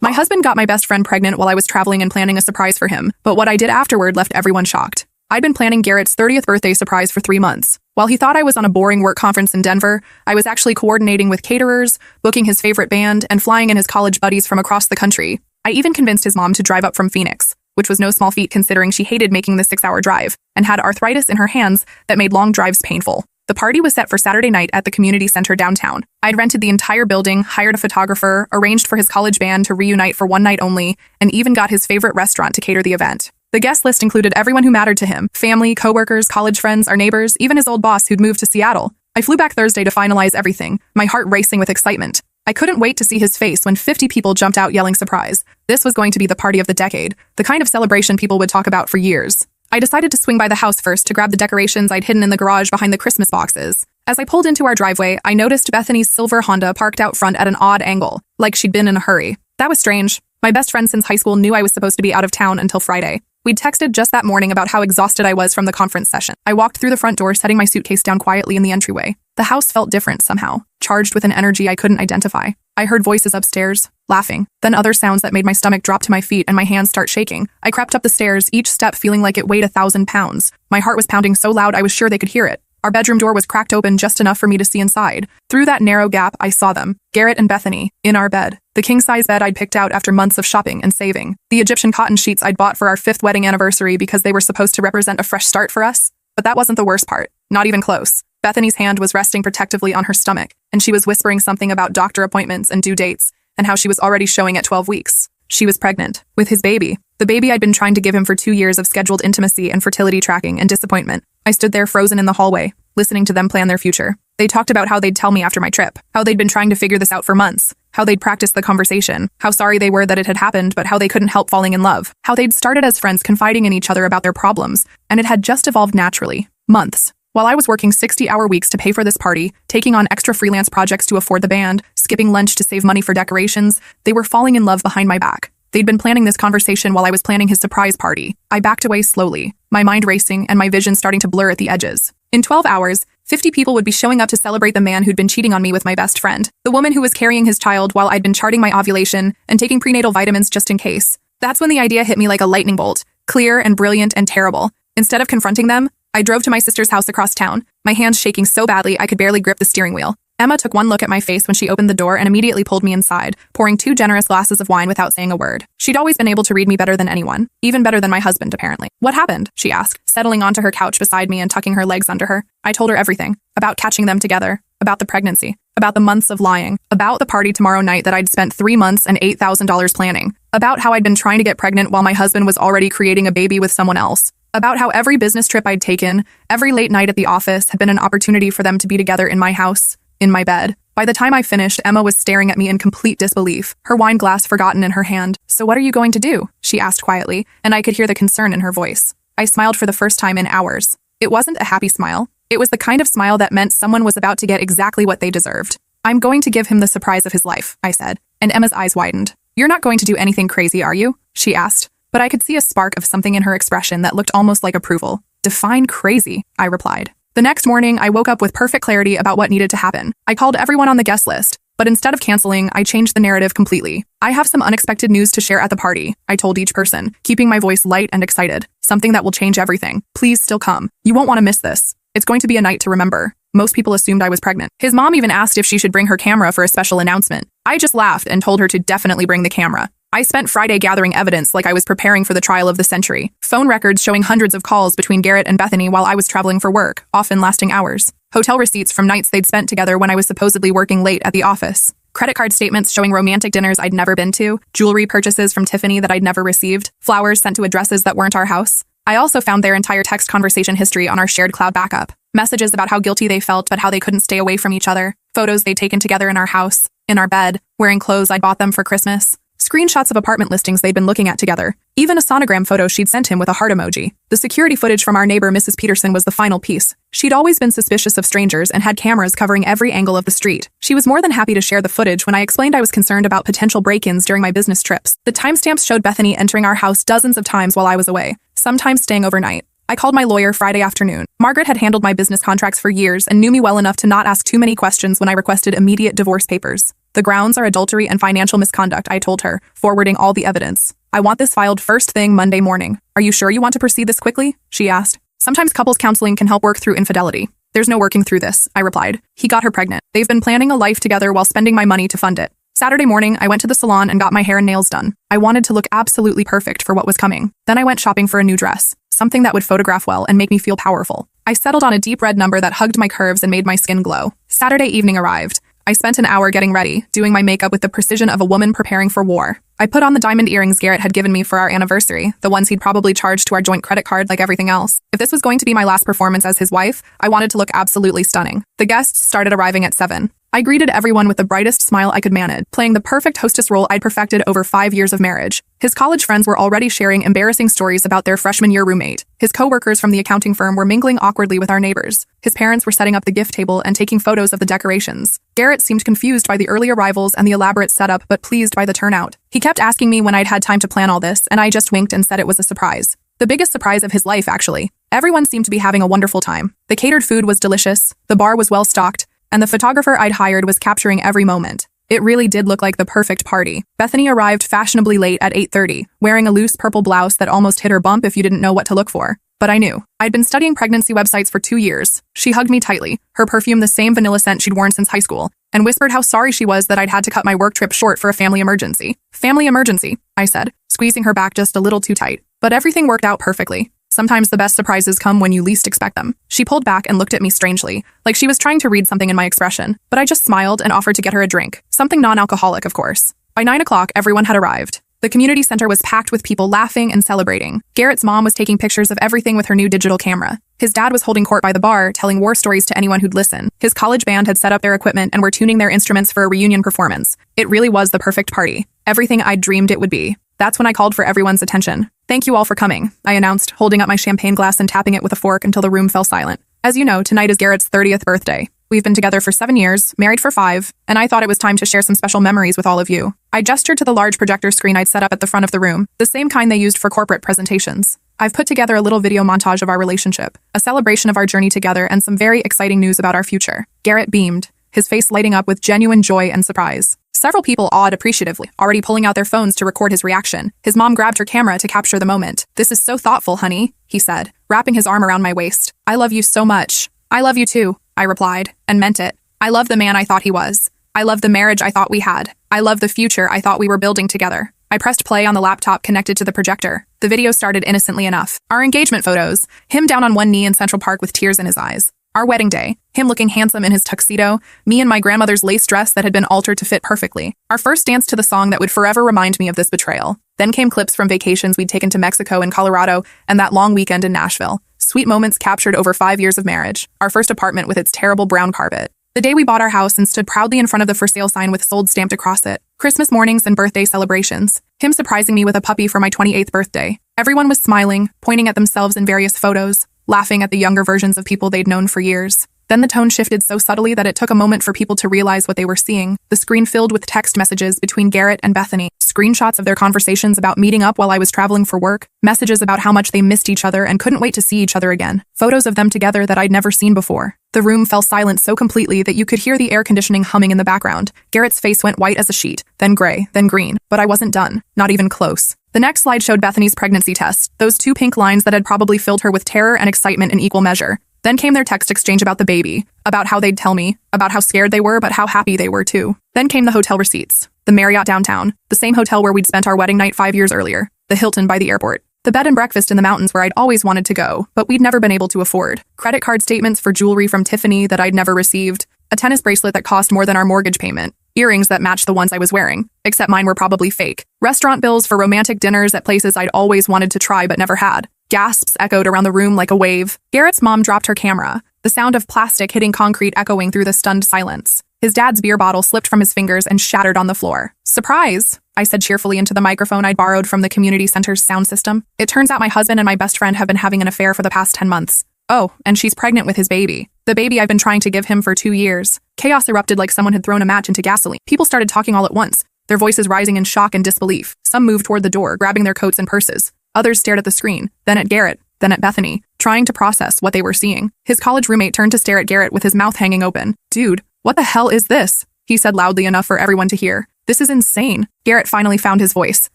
My husband got my best friend pregnant while I was traveling and planning a surprise for him, but what I did afterward left everyone shocked. I'd been planning Garrett's 30th birthday surprise for 3 months. While he thought I was on a boring work conference in Denver, I was actually coordinating with caterers, booking his favorite band, and flying in his college buddies from across the country. I even convinced his mom to drive up from Phoenix, which was no small feat considering she hated making the 6-hour drive and had arthritis in her hands that made long drives painful. The party was set for Saturday night at the community center downtown. I'd rented the entire building, hired a photographer, arranged for his college band to reunite for one night only, and even got his favorite restaurant to cater the event. The guest list included everyone who mattered to him: family, coworkers, college friends, our neighbors, even his old boss who'd moved to Seattle. I flew back Thursday to finalize everything, my heart racing with excitement. I couldn't wait to see his face when 50 people jumped out yelling surprise. This was going to be the party of the decade, the kind of celebration people would talk about for years. I decided to swing by the house first to grab the decorations I'd hidden in the garage behind the Christmas boxes. As I pulled into our driveway, I noticed Bethany's silver Honda parked out front at an odd angle, like she'd been in a hurry. That was strange. My best friend since high school knew I was supposed to be out of town until Friday. We'd texted just that morning about how exhausted I was from the conference session. I walked through the front door, setting my suitcase down quietly in the entryway. The house felt different somehow, charged with an energy I couldn't identify. I heard voices upstairs, laughing, then other sounds that made my stomach drop to my feet and my hands start shaking. I crept up the stairs, each step feeling like it weighed 1,000 pounds. My heart was pounding so loud I was sure they could hear it. Our bedroom door was cracked open just enough for me to see inside. Through that narrow gap, I saw them, Garrett and Bethany, in our bed. The king-size bed I'd picked out after months of shopping and saving. The Egyptian cotton sheets I'd bought for our 5th wedding anniversary because they were supposed to represent a fresh start for us. But that wasn't the worst part. Not even close. Bethany's hand was resting protectively on her stomach, and she was whispering something about doctor appointments and due dates, and how she was already showing at 12 weeks. She was pregnant. With his baby. The baby I'd been trying to give him for 2 years of scheduled intimacy and fertility tracking and disappointment. I stood there frozen in the hallway, listening to them plan their future. They talked about how they'd tell me after my trip, how they'd been trying to figure this out for months, how they'd practiced the conversation, how sorry they were that it had happened, but how they couldn't help falling in love, how they'd started as friends confiding in each other about their problems, and it had just evolved naturally. Months. While I was working 60-hour weeks to pay for this party, taking on extra freelance projects to afford the band, skipping lunch to save money for decorations, they were falling in love behind my back. They'd been planning this conversation while I was planning his surprise party. I backed away slowly, my mind racing and my vision starting to blur at the edges. In 12 hours, 50 people would be showing up to celebrate the man who'd been cheating on me with my best friend, the woman who was carrying his child while I'd been charting my ovulation and taking prenatal vitamins just in case. That's when the idea hit me like a lightning bolt, clear and brilliant and terrible. Instead of confronting them, I drove to my sister's house across town, my hands shaking so badly I could barely grip the steering wheel. Emma took one look at my face when she opened the door and immediately pulled me inside, pouring 2 generous glasses of wine without saying a word. She'd always been able to read me better than anyone, even better than my husband, apparently. "What happened?" she asked, settling onto her couch beside me and tucking her legs under her. I told her everything, about catching them together, about the pregnancy, about the months of lying, about the party tomorrow night that I'd spent 3 months and $8,000 planning, about how I'd been trying to get pregnant while my husband was already creating a baby with someone else, about how every business trip I'd taken, every late night at the office had been an opportunity for them to be together in my house, in my bed. By the time I finished, Emma was staring at me in complete disbelief, her wine glass forgotten in her hand. "So what are you going to do?" she asked quietly, and I could hear the concern in her voice. I smiled for the first time in hours. It wasn't a happy smile. It was the kind of smile that meant someone was about to get exactly what they deserved. "I'm going to give him the surprise of his life," I said, and Emma's eyes widened. "You're not going to do anything crazy, are you?" she asked, but I could see a spark of something in her expression that looked almost like approval. "Define crazy," I replied. The next morning, I woke up with perfect clarity about what needed to happen. I called everyone on the guest list, but instead of canceling, I changed the narrative completely. "I have some unexpected news to share at the party," I told each person, keeping my voice light and excited. "Something that will change everything. Please still come. You won't want to miss this. It's going to be a night to remember." Most people assumed I was pregnant. His mom even asked if she should bring her camera for a special announcement. I just laughed and told her to definitely bring the camera. I spent Friday gathering evidence like I was preparing for the trial of the century. Phone records showing hundreds of calls between Garrett and Bethany while I was traveling for work, often lasting hours. Hotel receipts from nights they'd spent together when I was supposedly working late at the office. Credit card statements showing romantic dinners I'd never been to, jewelry purchases from Tiffany that I'd never received, flowers sent to addresses that weren't our house. I also found their entire text conversation history on our shared cloud backup. Messages about how guilty they felt but how they couldn't stay away from each other. Photos they'd taken together in our house, in our bed, wearing clothes I'd bought them for Christmas. Screenshots of apartment listings they'd been looking at together. Even a sonogram photo she'd sent him with a heart emoji. The security footage from our neighbor, Mrs. Peterson, was the final piece. She'd always been suspicious of strangers and had cameras covering every angle of the street. She was more than happy to share the footage when I explained I was concerned about potential break-ins during my business trips. The timestamps showed Bethany entering our house dozens of times while I was away, sometimes staying overnight. I called my lawyer Friday afternoon. Margaret had handled my business contracts for years and knew me well enough to not ask too many questions when I requested immediate divorce papers. The grounds are adultery and financial misconduct, I told her, forwarding all the evidence. I want this filed first thing Monday morning. Are you sure you want to proceed this quickly? She asked. Sometimes couples counseling can help work through infidelity. There's no working through this, I replied. He got her pregnant. They've been planning a life together while spending my money to fund it. Saturday morning, I went to the salon and got my hair and nails done. I wanted to look absolutely perfect for what was coming. Then I went shopping for a new dress, something that would photograph well and make me feel powerful. I settled on a deep red number that hugged my curves and made my skin glow. Saturday evening arrived. I spent an hour getting ready, doing my makeup with the precision of a woman preparing for war. I put on the diamond earrings Garrett had given me for our anniversary, the ones he'd probably charged to our joint credit card like everything else. If this was going to be my last performance as his wife, I wanted to look absolutely stunning. The guests started arriving at 7. I greeted everyone with the brightest smile I could manage, playing the perfect hostess role I'd perfected over 5 years of marriage. His college friends were already sharing embarrassing stories about their freshman year roommate. His co-workers from the accounting firm were mingling awkwardly with our neighbors. His parents were setting up the gift table and taking photos of the decorations. Garrett seemed confused by the early arrivals and the elaborate setup, but pleased by the turnout. He kept asking me when I'd had time to plan all this, and I just winked and said it was a surprise. The biggest surprise of his life, actually. Everyone seemed to be having a wonderful time. The catered food was delicious, the bar was well stocked, and the photographer I'd hired was capturing every moment. It really did look like the perfect party. Bethany arrived fashionably late at 8:30, wearing a loose purple blouse that almost hit her bump if you didn't know what to look for. But I knew. I'd been studying pregnancy websites for 2 years. She hugged me tightly, her perfume the same vanilla scent she'd worn since high school, and whispered how sorry she was that I'd had to cut my work trip short for a family emergency. Family emergency, I said, squeezing her back just a little too tight. But everything worked out perfectly. Sometimes the best surprises come when you least expect them. She pulled back and looked at me strangely, like she was trying to read something in my expression, but I just smiled and offered to get her a drink. Something non-alcoholic, of course. By 9 o'clock, everyone had arrived. The community center was packed with people laughing and celebrating. Garrett's mom was taking pictures of everything with her new digital camera. His dad was holding court by the bar, telling war stories to anyone who'd listen. His college band had set up their equipment and were tuning their instruments for a reunion performance. It really was the perfect party. Everything I'd dreamed it would be. That's when I called for everyone's attention. Thank you all for coming, I announced, holding up my champagne glass and tapping it with a fork until the room fell silent. As you know, tonight is Garrett's 30th birthday. We've been together for 7 years, married for 5, and I thought it was time to share some special memories with all of you. I gestured to the large projector screen I'd set up at the front of the room, the same kind they used for corporate presentations. I've put together a little video montage of our relationship, a celebration of our journey together, and some very exciting news about our future. Garrett beamed, his face lighting up with genuine joy and surprise. Several people awed appreciatively, already pulling out their phones to record his reaction. His mom grabbed her camera to capture the moment. "This is so thoughtful, honey," he said, wrapping his arm around my waist. "I love you so much." "I love you too," I replied, and meant it. I love the man I thought he was. I love the marriage I thought we had. I love the future I thought we were building together. I pressed play on the laptop connected to the projector. The video started innocently enough. Our engagement photos, him down on one knee in Central Park with tears in his eyes. Our wedding day, him looking handsome in his tuxedo, me in my grandmother's lace dress that had been altered to fit perfectly. Our first dance to the song that would forever remind me of this betrayal. Then came clips from vacations we'd taken to Mexico and Colorado, and that long weekend in Nashville. Sweet moments captured over 5 years of marriage. Our first apartment with its terrible brown carpet. The day we bought our house and stood proudly in front of the for sale sign with sold stamped across it. Christmas mornings and birthday celebrations. Him surprising me with a puppy for my 28th birthday. Everyone was smiling, pointing at themselves in various photos, laughing at the younger versions of people they'd known for years. Then the tone shifted so subtly that it took a moment for people to realize what they were seeing. The screen filled with text messages between Garrett and Bethany, screenshots of their conversations about meeting up while I was traveling for work, messages about how much they missed each other and couldn't wait to see each other again, photos of them together that I'd never seen before. The room fell silent so completely that you could hear the air conditioning humming in the background. Garrett's face went white as a sheet, then gray, then green, but I wasn't done, not even close. The next slide showed Bethany's pregnancy test, those 2 pink lines that had probably filled her with terror and excitement in equal measure. Then came their text exchange about the baby, about how they'd tell me, about how scared they were, but how happy they were too. Then came the hotel receipts, the Marriott downtown, the same hotel where we'd spent our wedding night 5 years earlier, the Hilton by the airport, the bed and breakfast in the mountains where I'd always wanted to go, but we'd never been able to afford, credit card statements for jewelry from Tiffany that I'd never received, a tennis bracelet that cost more than our mortgage payment, earrings that matched the ones I was wearing, except mine were probably fake, restaurant bills for romantic dinners at places I'd always wanted to try but never had. Gasps echoed around the room like a wave. Garrett's mom dropped her camera, the sound of plastic hitting concrete echoing through the stunned silence. His dad's beer bottle slipped from his fingers and shattered on the floor. "Surprise," I said cheerfully into the microphone I'd borrowed from the community center's sound system. "It turns out my husband and my best friend have been having an affair for the past 10 months. Oh, and she's pregnant with his baby. The baby I've been trying to give him for 2 years." Chaos erupted like someone had thrown a match into gasoline. People started talking all at once, their voices rising in shock and disbelief. Some moved toward the door, grabbing their coats and purses. Others stared at the screen, then at Garrett, then at Bethany, trying to process what they were seeing. His college roommate turned to stare at Garrett with his mouth hanging open. "Dude, what the hell is this?" he said loudly enough for everyone to hear. This is insane. Garrett finally found his voice,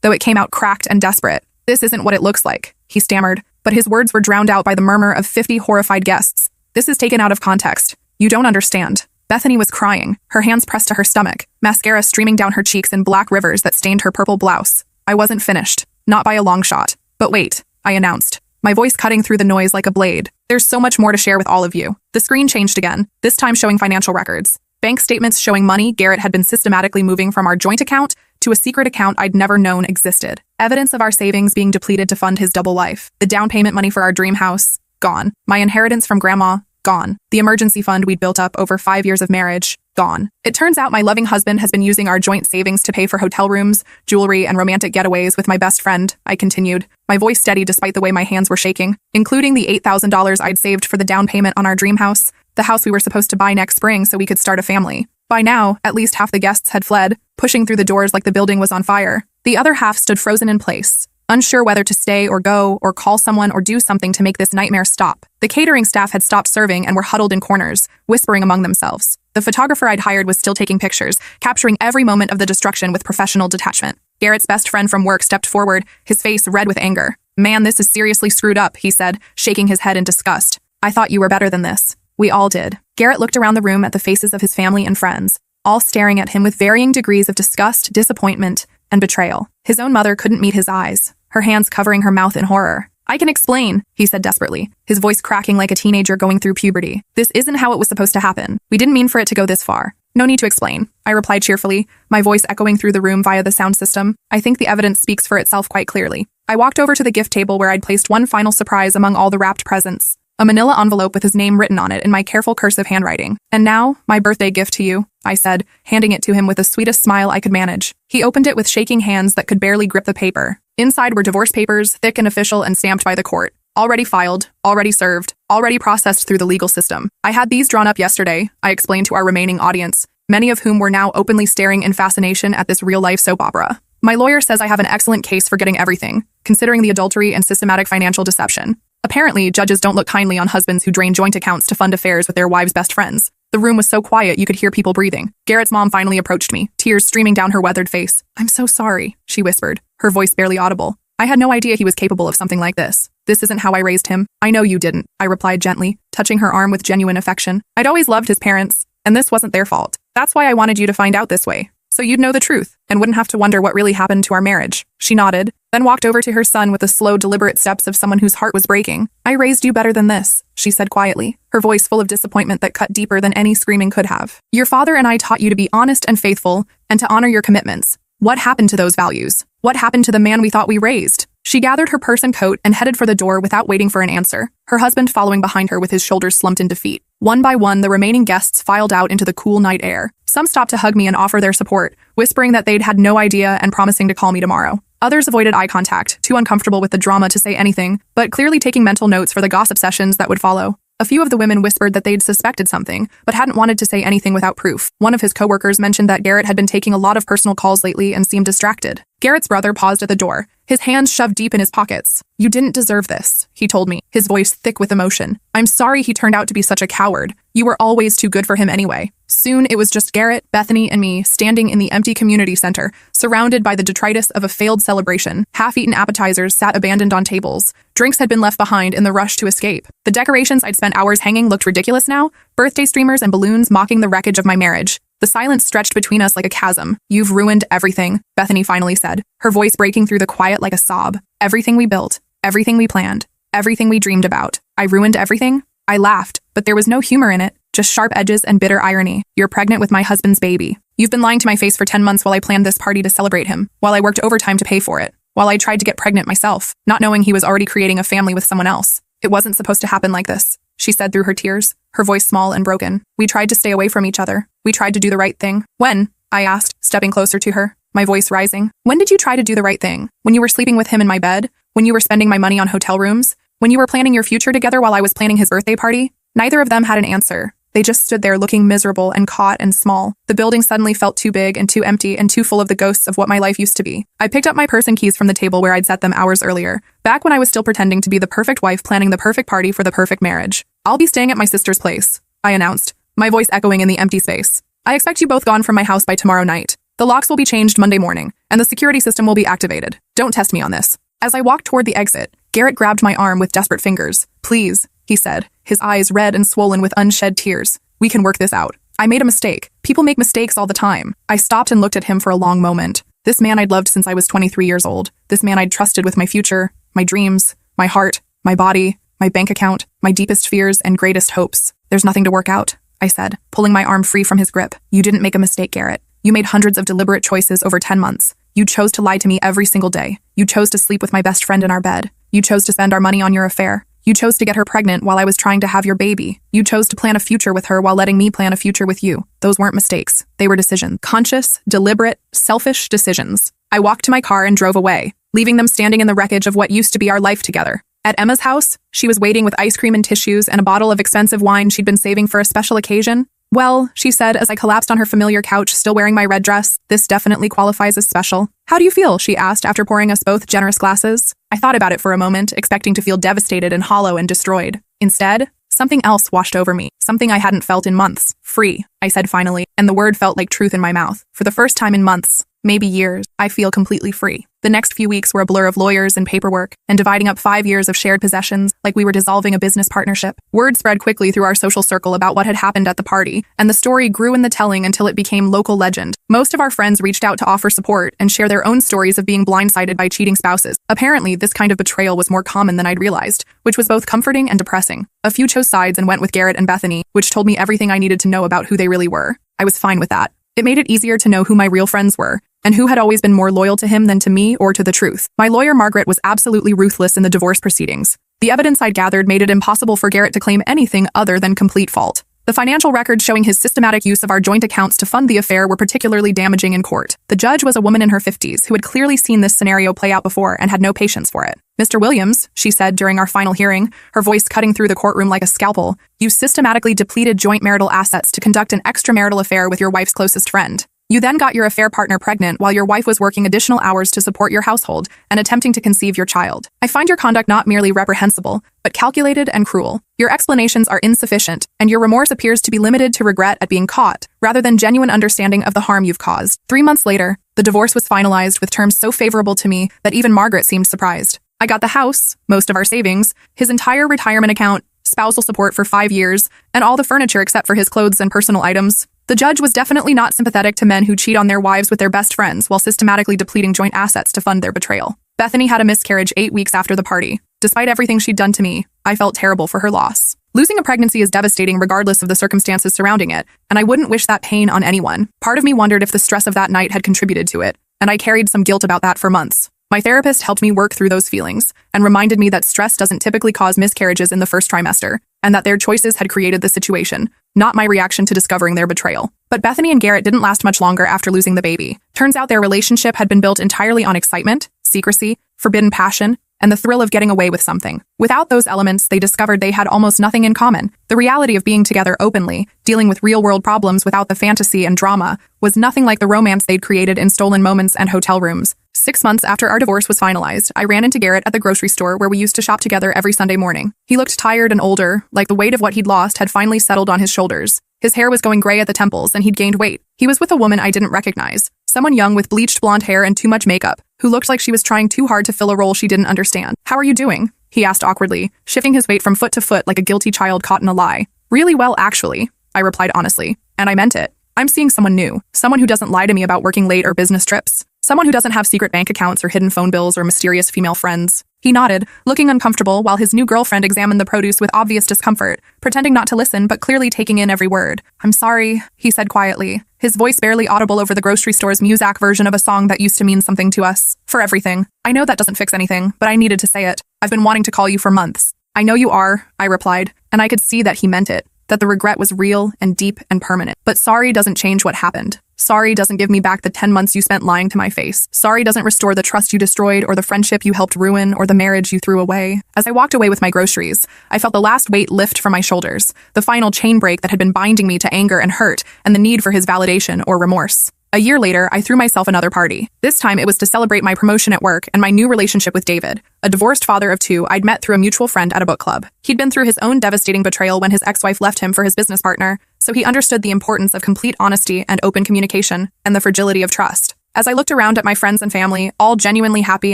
though it came out cracked and desperate. This isn't what it looks like, he stammered, but his words were drowned out by the murmur of 50 horrified guests. This is taken out of context. You don't understand. Bethany was crying, her hands pressed to her stomach, mascara streaming down her cheeks in black rivers that stained her purple blouse. I wasn't finished. Not by a long shot. But wait, I announced, my voice cutting through the noise like a blade. There's so much more to share with all of you. The screen changed again, this time showing financial records. Bank statements showing money Garrett had been systematically moving from our joint account to a secret account I'd never known existed. Evidence of our savings being depleted to fund his double life. The down payment money for our dream house, gone. My inheritance from grandma, gone. The emergency fund we'd built up over 5 years of marriage, gone. It turns out my loving husband has been using our joint savings to pay for hotel rooms, jewelry, and romantic getaways with my best friend, I continued, my voice steady despite the way my hands were shaking, including the $8,000 I'd saved for the down payment on our dream house, the house we were supposed to buy next spring so we could start a family. By now, at least half the guests had fled, pushing through the doors like the building was on fire. The other half stood frozen in place, unsure whether to stay or go or call someone or do something to make this nightmare stop. The catering staff had stopped serving and were huddled in corners, whispering among themselves. The photographer I'd hired was still taking pictures, capturing every moment of the destruction with professional detachment. Garrett's best friend from work stepped forward, his face red with anger. Man, this is seriously screwed up, he said, shaking his head in disgust. I thought you were better than this. We all did. Garrett looked around the room at the faces of his family and friends, all staring at him with varying degrees of disgust, disappointment, and betrayal. His own mother couldn't meet his eyes, her hands covering her mouth in horror. I can explain, he said desperately, his voice cracking like a teenager going through puberty. This isn't how it was supposed to happen. We didn't mean for it to go this far. No need to explain, I replied cheerfully, my voice echoing through the room via the sound system. I think the evidence speaks for itself quite clearly. I walked over to the gift table where I'd placed one final surprise among all the wrapped presents. A manila envelope with his name written on it in my careful cursive handwriting. And now, my birthday gift to you, I said, handing it to him with the sweetest smile I could manage. He opened it with shaking hands that could barely grip the paper. Inside were divorce papers, thick and official and stamped by the court. Already filed, already served, already processed through the legal system. I had these drawn up yesterday, I explained to our remaining audience, many of whom were now openly staring in fascination at this real-life soap opera. My lawyer says I have an excellent case for getting everything, considering the adultery and systematic financial deception. Apparently, judges don't look kindly on husbands who drain joint accounts to fund affairs with their wives' best friends. The room was so quiet you could hear people breathing. Garrett's mom finally approached me, tears streaming down her weathered face. I'm so sorry, she whispered, her voice barely audible. I had no idea he was capable of something like this. This isn't how I raised him. I know you didn't, I replied gently, touching her arm with genuine affection. I'd always loved his parents, and this wasn't their fault. That's why I wanted you to find out this way, so you'd know the truth, and wouldn't have to wonder what really happened to our marriage. She nodded, then walked over to her son with the slow, deliberate steps of someone whose heart was breaking. I raised you better than this, she said quietly, her voice full of disappointment that cut deeper than any screaming could have. Your father and I taught you to be honest and faithful, and to honor your commitments. What happened to those values? What happened to the man we thought we raised? She gathered her purse and coat and headed for the door without waiting for an answer, her husband following behind her with his shoulders slumped in defeat. One by one, the remaining guests filed out into the cool night air. Some stopped to hug me and offer their support, whispering that they'd had no idea and promising to call me tomorrow. Others avoided eye contact, too uncomfortable with the drama to say anything, but clearly taking mental notes for the gossip sessions that would follow. A few of the women whispered that they'd suspected something, but hadn't wanted to say anything without proof. One of his coworkers mentioned that Garrett had been taking a lot of personal calls lately and seemed distracted. Garrett's brother paused at the door, his hands shoved deep in his pockets. You didn't deserve this, he told me, his voice thick with emotion. I'm sorry he turned out to be such a coward. You were always too good for him anyway. Soon it was just Garrett, Bethany, and me standing in the empty community center, surrounded by the detritus of a failed celebration. Half-eaten appetizers sat abandoned on tables. Drinks had been left behind in the rush to escape. The decorations I'd spent hours hanging looked ridiculous now, birthday streamers and balloons mocking the wreckage of my marriage. The silence stretched between us like a chasm. You've ruined everything, Bethany finally said, her voice breaking through the quiet like a sob. Everything we built, everything we planned, everything we dreamed about. I ruined everything? I laughed, but there was no humor in it, just sharp edges and bitter irony. You're pregnant with my husband's baby. You've been lying to my face for 10 months while I planned this party to celebrate him, while I worked overtime to pay for it, while I tried to get pregnant myself, not knowing he was already creating a family with someone else. It wasn't supposed to happen like this, she said through her tears, her voice small and broken. We tried to stay away from each other. We tried to do the right thing. When? I asked, stepping closer to her, my voice rising. When did you try to do the right thing? When you were sleeping with him in my bed? When you were spending my money on hotel rooms? When you were planning your future together while I was planning his birthday party? Neither of them had an answer. They just stood there looking miserable and caught and small. The building suddenly felt too big and too empty and too full of the ghosts of what my life used to be. I picked up my purse and keys from the table where I'd set them hours earlier, back when I was still pretending to be the perfect wife planning the perfect party for the perfect marriage. I'll be staying at my sister's place, I announced, my voice echoing in the empty space. I expect you both gone from my house by tomorrow night. The locks will be changed Monday morning, and the security system will be activated. Don't test me on this. As I walked toward the exit, Garrett grabbed my arm with desperate fingers. Please, he said, his eyes red and swollen with unshed tears. We can work this out. I made a mistake. People make mistakes all the time. I stopped and looked at him for a long moment. This man I'd loved since I was 23 years old. This man I'd trusted with my future, my dreams, my heart, my body, my bank account, my deepest fears and greatest hopes. There's nothing to work out, I said, pulling my arm free from his grip. You didn't make a mistake, Garrett. You made hundreds of deliberate choices over 10 months. You chose to lie to me every single day. You chose to sleep with my best friend in our bed. You chose to spend our money on your affair. You chose to get her pregnant while I was trying to have your baby. You chose to plan a future with her while letting me plan a future with you. Those weren't mistakes. They were decisions. Conscious, deliberate, selfish decisions. I walked to my car and drove away, leaving them standing in the wreckage of what used to be our life together. At Emma's house, she was waiting with ice cream and tissues and a bottle of expensive wine she'd been saving for a special occasion. Well, she said as I collapsed on her familiar couch, still wearing my red dress, this definitely qualifies as special. How do you feel? She asked after pouring us both generous glasses. I thought about it for a moment, expecting to feel devastated and hollow and destroyed. Instead, something else washed over me, something I hadn't felt in months. Free, I said finally, and the word felt like truth in my mouth. For the first time in months, maybe years, I feel completely free. The next few weeks were a blur of lawyers and paperwork, and dividing up 5 years of shared possessions like we were dissolving a business partnership. Word spread quickly through our social circle about what had happened at the party, and the story grew in the telling until it became local legend. Most of our friends reached out to offer support and share their own stories of being blindsided by cheating spouses. Apparently, this kind of betrayal was more common than I'd realized, which was both comforting and depressing. A few chose sides and went with Garrett and Bethany, which told me everything I needed to know about who they really were. I was fine with that. It made it easier to know who my real friends were, and who had always been more loyal to him than to me or to the truth. My lawyer, Margaret, was absolutely ruthless in the divorce proceedings. The evidence I'd gathered made it impossible for Garrett to claim anything other than complete fault. The financial records showing his systematic use of our joint accounts to fund the affair were particularly damaging in court. The judge was a woman in her 50s who had clearly seen this scenario play out before and had no patience for it. Mr. Williams, she said during our final hearing, her voice cutting through the courtroom like a scalpel, you systematically depleted joint marital assets to conduct an extramarital affair with your wife's closest friend. You then got your affair partner pregnant while your wife was working additional hours to support your household and attempting to conceive your child. I find your conduct not merely reprehensible, but calculated and cruel. Your explanations are insufficient, and your remorse appears to be limited to regret at being caught, rather than genuine understanding of the harm you've caused. 3 months later, the divorce was finalized with terms so favorable to me that even Margaret seemed surprised. I got the house, most of our savings, his entire retirement account, spousal support for 5 years, and all the furniture except for his clothes and personal items. The judge was definitely not sympathetic to men who cheat on their wives with their best friends while systematically depleting joint assets to fund their betrayal. Bethany had a miscarriage 8 weeks after the party. Despite everything she'd done to me, I felt terrible for her loss. Losing a pregnancy is devastating regardless of the circumstances surrounding it, and I wouldn't wish that pain on anyone. Part of me wondered if the stress of that night had contributed to it, and I carried some guilt about that for months. My therapist helped me work through those feelings and reminded me that stress doesn't typically cause miscarriages in the first trimester, and that their choices had created the situation, not my reaction to discovering their betrayal. But Bethany and Garrett didn't last much longer after losing the baby. Turns out their relationship had been built entirely on excitement, secrecy, forbidden passion, and the thrill of getting away with something. Without those elements, they discovered they had almost nothing in common. The reality of being together openly, dealing with real-world problems without the fantasy and drama, was nothing like the romance they'd created in stolen moments and hotel rooms. 6 months after our divorce was finalized, I ran into Garrett at the grocery store where we used to shop together every Sunday morning. He looked tired and older, like the weight of what he'd lost had finally settled on his shoulders. His hair was going gray at the temples, and he'd gained weight. He was with a woman I didn't recognize, someone young with bleached blonde hair and too much makeup, who looked like she was trying too hard to fill a role she didn't understand. How are you doing? He asked awkwardly, shifting his weight from foot to foot like a guilty child caught in a lie. Really well, actually, I replied honestly, and I meant it. I'm seeing someone new, someone who doesn't lie to me about working late or business trips, someone who doesn't have secret bank accounts or hidden phone bills or mysterious female friends. He nodded, looking uncomfortable while his new girlfriend examined the produce with obvious discomfort, pretending not to listen but clearly taking in every word. I'm sorry, he said quietly, his voice barely audible over the grocery store's Muzak version of a song that used to mean something to us. For everything. I know that doesn't fix anything, but I needed to say it. I've been wanting to call you for months. I know you are, I replied, and I could see that he meant it, that the regret was real and deep and permanent. But sorry doesn't change what happened. Sorry doesn't give me back the 10 months you spent lying to my face. Sorry doesn't restore the trust you destroyed or the friendship you helped ruin or the marriage you threw away. As I walked away with my groceries, I felt the last weight lift from my shoulders, the final chain break that had been binding me to anger and hurt and the need for his validation or remorse. A year later, I threw myself another party. This time it was to celebrate my promotion at work and my new relationship with David, a divorced father of two I'd met through a mutual friend at a book club. He'd been through his own devastating betrayal when his ex-wife left him for his business partner, so he understood the importance of complete honesty and open communication and the fragility of trust. As I looked around at my friends and family, all genuinely happy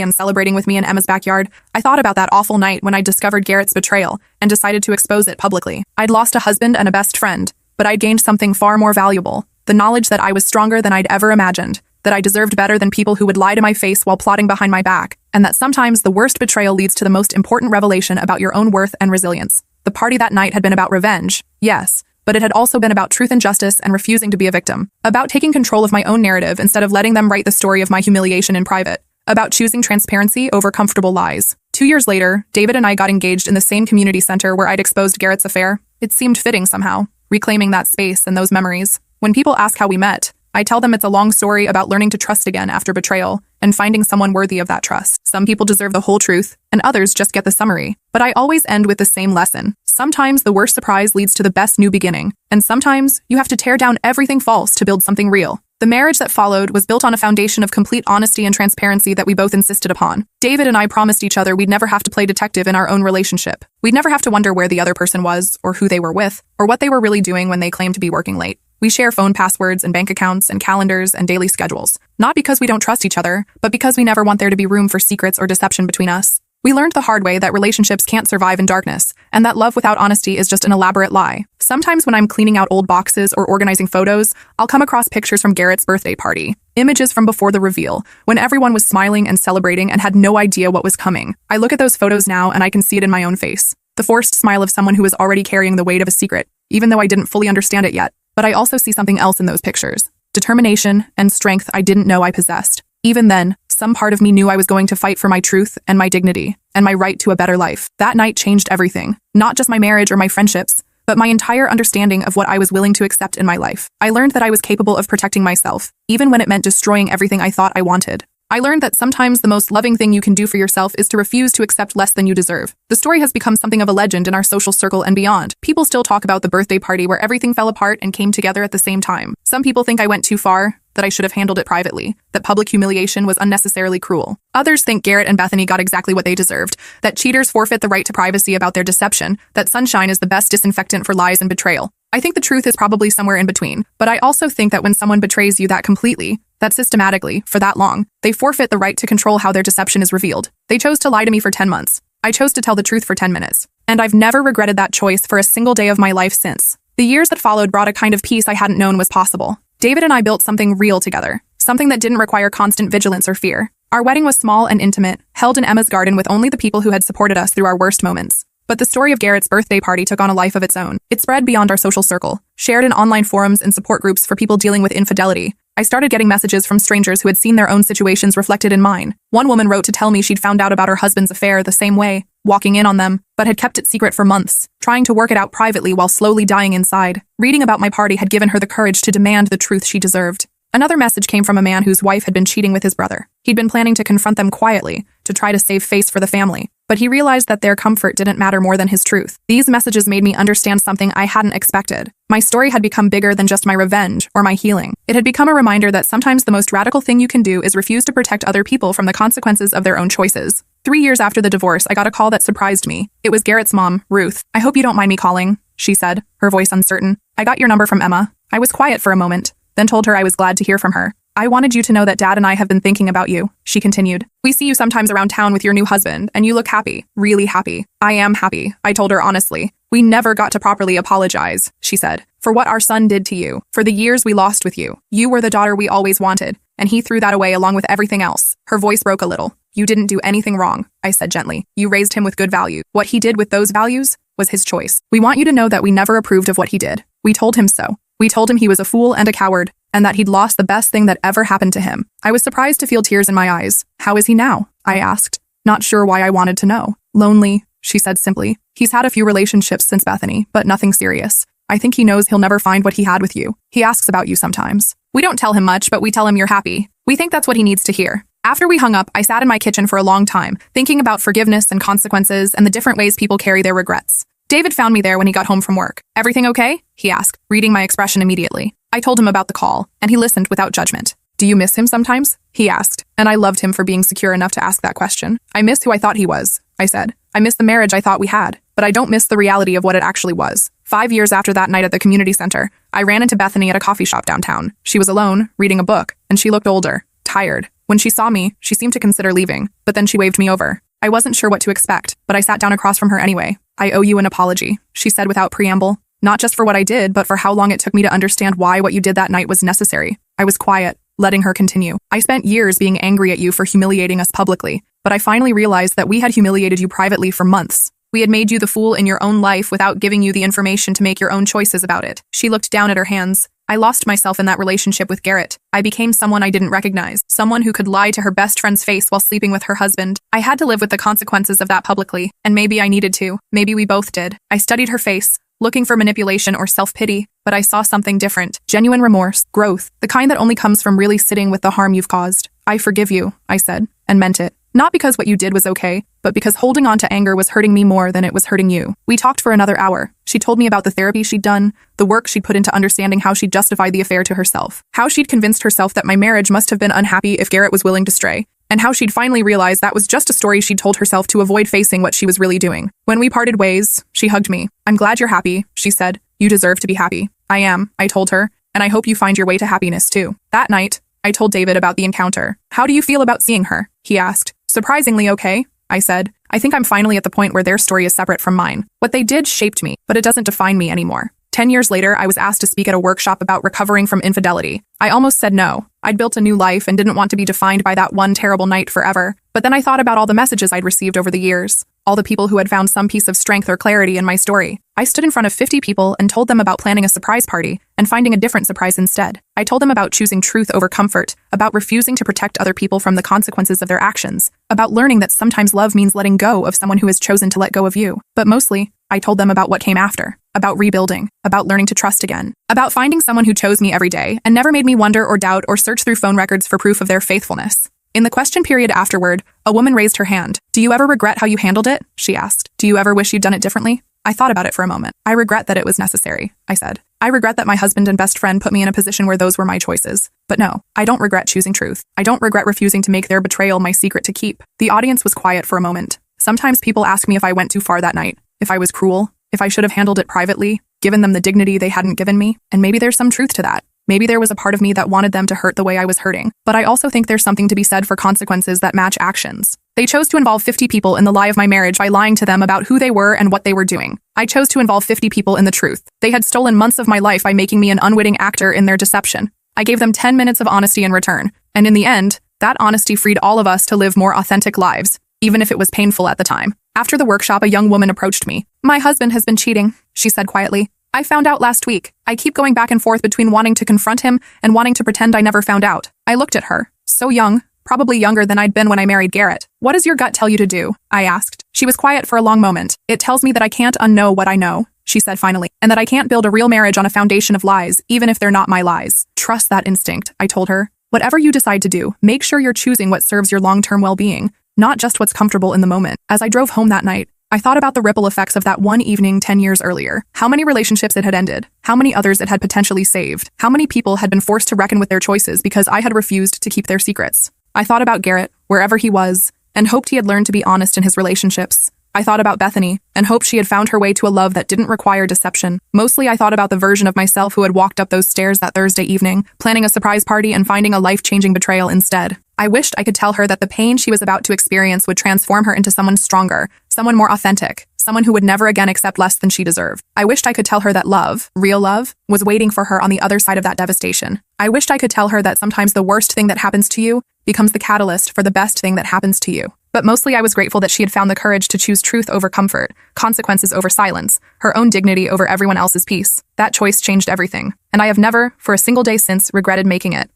and celebrating with me in Emma's backyard, I thought about that awful night when I discovered Garrett's betrayal and decided to expose it publicly. I'd lost a husband and a best friend, but I'd gained something far more valuable, the knowledge that I was stronger than I'd ever imagined, that I deserved better than people who would lie to my face while plotting behind my back, and that sometimes the worst betrayal leads to the most important revelation about your own worth and resilience. The party that night had been about revenge, yes, but it had also been about truth and justice and refusing to be a victim, about taking control of my own narrative instead of letting them write the story of my humiliation in private, about choosing transparency over comfortable lies. 2 years later, David and I got engaged in the same community center where I'd exposed Garrett's affair. It seemed fitting somehow, reclaiming that space and those memories. When people ask how we met, I tell them it's a long story about learning to trust again after betrayal and finding someone worthy of that trust. Some people deserve the whole truth, and others just get the summary. But I always end with the same lesson. Sometimes the worst surprise leads to the best new beginning, and sometimes you have to tear down everything false to build something real. The marriage that followed was built on a foundation of complete honesty and transparency that we both insisted upon. David and I promised each other we'd never have to play detective in our own relationship. We'd never have to wonder where the other person was, or who they were with, or what they were really doing when they claimed to be working late. We share phone passwords and bank accounts and calendars and daily schedules, not because we don't trust each other, but because we never want there to be room for secrets or deception between us. We learned the hard way that relationships can't survive in darkness, and that love without honesty is just an elaborate lie. Sometimes when I'm cleaning out old boxes or organizing photos, I'll come across pictures from Garrett's birthday party, images from before the reveal, when everyone was smiling and celebrating and had no idea what was coming. I look at those photos now and I can see it in my own face, the forced smile of someone who is already carrying the weight of a secret, even though I didn't fully understand it yet. But I also see something else in those pictures, determination and strength I didn't know I possessed. Even then, some part of me knew I was going to fight for my truth and my dignity and my right to a better life. That night changed everything, not just my marriage or my friendships, but my entire understanding of what I was willing to accept in my life. I learned that I was capable of protecting myself, even when it meant destroying everything I thought I wanted. I learned that sometimes the most loving thing you can do for yourself is to refuse to accept less than you deserve. The story has become something of a legend in our social circle and beyond. People still talk about the birthday party where everything fell apart and came together at the same time. Some people think I went too far, that I should have handled it privately, that public humiliation was unnecessarily cruel. Others think Garrett and Bethany got exactly what they deserved, that cheaters forfeit the right to privacy about their deception, that sunshine is the best disinfectant for lies and betrayal. I think the truth is probably somewhere in between, but I also think that when someone betrays you that completely, that systematically, for that long, they forfeit the right to control how their deception is revealed. They chose to lie to me for 10 months. I chose to tell the truth for 10 minutes. And I've never regretted that choice for a single day of my life since. The years that followed brought a kind of peace I hadn't known was possible. David and I built something real together, something that didn't require constant vigilance or fear. Our wedding was small and intimate, held in Emma's garden with only the people who had supported us through our worst moments. But the story of Garrett's birthday party took on a life of its own. It spread beyond our social circle, shared in online forums and support groups for people dealing with infidelity. I started getting messages from strangers who had seen their own situations reflected in mine. One woman wrote to tell me she'd found out about her husband's affair the same way, walking in on them, but had kept it secret for months, trying to work it out privately while slowly dying inside. Reading about my party had given her the courage to demand the truth she deserved. Another message came from a man whose wife had been cheating with his brother. He'd been planning to confront them quietly, to try to save face for the family, but he realized that their comfort didn't matter more than his truth. These messages made me understand something I hadn't expected. My story had become bigger than just my revenge or my healing. It had become a reminder that sometimes the most radical thing you can do is refuse to protect other people from the consequences of their own choices. 3 years after the divorce, I got a call that surprised me. It was Garrett's mom, Ruth. "I hope you don't mind me calling," she said, her voice uncertain. "I got your number from Emma." I was quiet for a moment, then told her I was glad to hear from her. "I wanted you to know that Dad and I have been thinking about you," she continued. "We see you sometimes around town with your new husband, and you look happy, really happy." "I am happy," I told her honestly. "We never got to properly apologize," she said, "for what our son did to you, for the years we lost with you. You were the daughter we always wanted, and he threw that away along with everything else." Her voice broke a little. "You didn't do anything wrong," I said gently. "You raised him with good values. What he did with those values was his choice. We want you to know that we never approved of what he did. We told him so. We told him he was a fool and a coward, and that he'd lost the best thing that ever happened to him." I was surprised to feel tears in my eyes. "How is he now?" I asked, not sure why I wanted to know. "Lonely," she said simply. "He's had a few relationships since Bethany, but nothing serious. I think he knows he'll never find what he had with you. He asks about you sometimes. We don't tell him much, but we tell him you're happy. We think that's what he needs to hear." After we hung up, I sat in my kitchen for a long time, thinking about forgiveness and consequences and the different ways people carry their regrets. David found me there when he got home from work. "Everything okay?" he asked, reading my expression immediately. I told him about the call, and he listened without judgment. Do you miss him sometimes? He asked, and I loved him for being secure enough to ask that question. I miss who I thought he was, I said. I miss the marriage I thought we had, but I don't miss the reality of what it actually was. 5 years after that night at the community center, I ran into Bethany at a coffee shop downtown. She was alone, reading a book, and she looked older, tired. When she saw me, she seemed to consider leaving, but then she waved me over. I wasn't sure what to expect, but I sat down across from her anyway. I owe you an apology, she said without preamble. Not just for what I did, but for how long it took me to understand why what you did that night was necessary. I was quiet, letting her continue. I spent years being angry at you for humiliating us publicly, but I finally realized that we had humiliated you privately for months. We had made you the fool in your own life without giving you the information to make your own choices about it. She looked down at her hands. I lost myself in that relationship with Garrett. I became someone I didn't recognize, someone who could lie to her best friend's face while sleeping with her husband. I had to live with the consequences of that publicly, and maybe I needed to. Maybe we both did. I studied her face, looking for manipulation or self-pity, but I saw something different. Genuine remorse, growth, the kind that only comes from really sitting with the harm you've caused. I forgive you, I said, and meant it. Not because what you did was okay, but because holding on to anger was hurting me more than it was hurting you. We talked for another hour. She told me about the therapy she'd done, the work she'd put into understanding how she'd justified the affair to herself, how she'd convinced herself that my marriage must have been unhappy if Garrett was willing to stray, and how she'd finally realized that was just a story she'd told herself to avoid facing what she was really doing. When we parted ways, she hugged me. I'm glad you're happy, she said. You deserve to be happy. I am, I told her, and I hope you find your way to happiness too. That night, I told David about the encounter. How do you feel about seeing her? He asked. Surprisingly okay, I said. I think I'm finally at the point where their story is separate from mine. What they did shaped me, but it doesn't define me anymore. 10 years later, I was asked to speak at a workshop about recovering from infidelity. I almost said no. I'd built a new life and didn't want to be defined by that one terrible night forever. But then I thought about all the messages I'd received over the years, all the people who had found some piece of strength or clarity in my story. I stood in front of 50 people and told them about planning a surprise party and finding a different surprise instead. I told them about choosing truth over comfort, about refusing to protect other people from the consequences of their actions, about learning that sometimes love means letting go of someone who has chosen to let go of you. But mostly, I told them about what came after, about rebuilding, about learning to trust again, about finding someone who chose me every day and never made me wonder or doubt or search through phone records for proof of their faithfulness. In the question period afterward, a woman raised her hand. Do you ever regret how you handled it? She asked. Do you ever wish you'd done it differently? I thought about it for a moment. I regret that it was necessary, I said. I regret that my husband and best friend put me in a position where those were my choices. But no, I don't regret choosing truth. I don't regret refusing to make their betrayal my secret to keep. The audience was quiet for a moment. Sometimes people ask me if I went too far that night, if I was cruel, if I should have handled it privately, given them the dignity they hadn't given me, and maybe there's some truth to that. Maybe there was a part of me that wanted them to hurt the way I was hurting, but I also think there's something to be said for consequences that match actions. They chose to involve 50 people in the lie of my marriage by lying to them about who they were and what they were doing. I chose to involve 50 people in the truth. They had stolen months of my life by making me an unwitting actor in their deception. I gave them 10 minutes of honesty in return, and in the end, that honesty freed all of us to live more authentic lives, even if it was painful at the time. After the workshop, a young woman approached me. My husband has been cheating, she said quietly. I found out last week. I keep going back and forth between wanting to confront him and wanting to pretend I never found out. I looked at her. So young, probably younger than I'd been when I married Garrett. What does your gut tell you to do? I asked. She was quiet for a long moment. It tells me that I can't unknow what I know, she said finally, and that I can't build a real marriage on a foundation of lies, even if they're not my lies. Trust that instinct, I told her. Whatever you decide to do, make sure you're choosing what serves your long-term well-being, not just what's comfortable in the moment. As I drove home that night, I thought about the ripple effects of that one evening 10 years earlier. How many relationships it had ended, how many others it had potentially saved, how many people had been forced to reckon with their choices because I had refused to keep their secrets. I thought about Garrett, wherever he was, and hoped he had learned to be honest in his relationships. I thought about Bethany, and hoped she had found her way to a love that didn't require deception. Mostly I thought about the version of myself who had walked up those stairs that Thursday evening, planning a surprise party and finding a life-changing betrayal instead. I wished I could tell her that the pain she was about to experience would transform her into someone stronger, someone more authentic, someone who would never again accept less than she deserved. I wished I could tell her that love, real love, was waiting for her on the other side of that devastation. I wished I could tell her that sometimes the worst thing that happens to you becomes the catalyst for the best thing that happens to you. But mostly I was grateful that she had found the courage to choose truth over comfort, consequences over silence, her own dignity over everyone else's peace. That choice changed everything, and I have never, for a single day since, regretted making it.